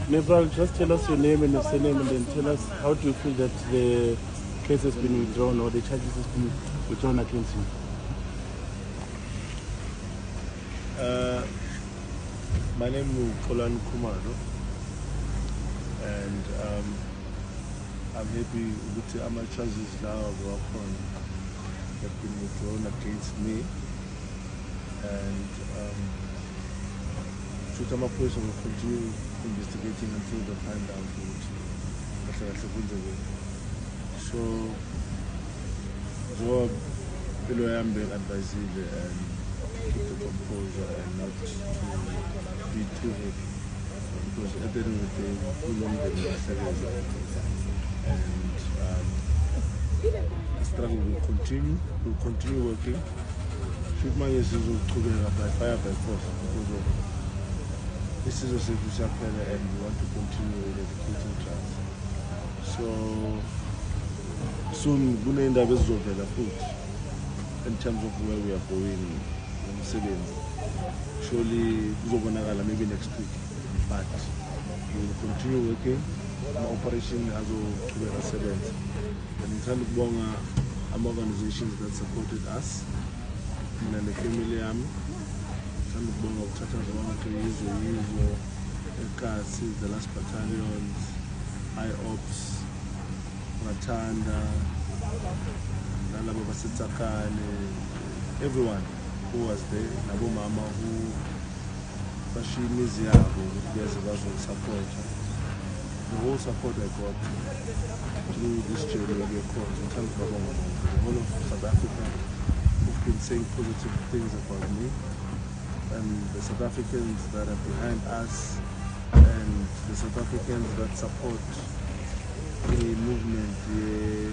Nepal, just tell us your name and your surname, and then tell us how do you feel that the case has been withdrawn or the charges has been withdrawn against you. My name is Kolan Kumaro, and I'm happy with my charges now have been withdrawn against me, and Chutama Police will continue investigating until they find out what so Job below I'm being advised and keep the composure and not to be too heavy, because at the end of the day we know that and the struggle will continue. We'll continue working. Treatment is by fire by force because of this is a service and we want to continue educating trials. So soon we're going to end up with food in terms of where we are going in savings. Surely maybe next week, but we will continue working. Our operation has to be a servant. And in terms of organizations that supported us, and the family the last battalions, IOPS, Matanda, everyone who was there, Nabu Mama who support. The whole support I got through this journey of your court in terms of the whole of South Africa who've been saying positive things about me, and the South Africans that are behind us, and the South Africans that support the movement, the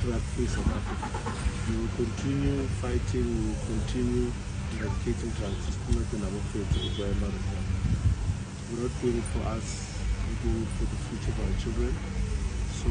drug-free South Africa. We will continue fighting, we will continue eradicating drugs. We're not doing it for us, we're doing it for the future of our children. So,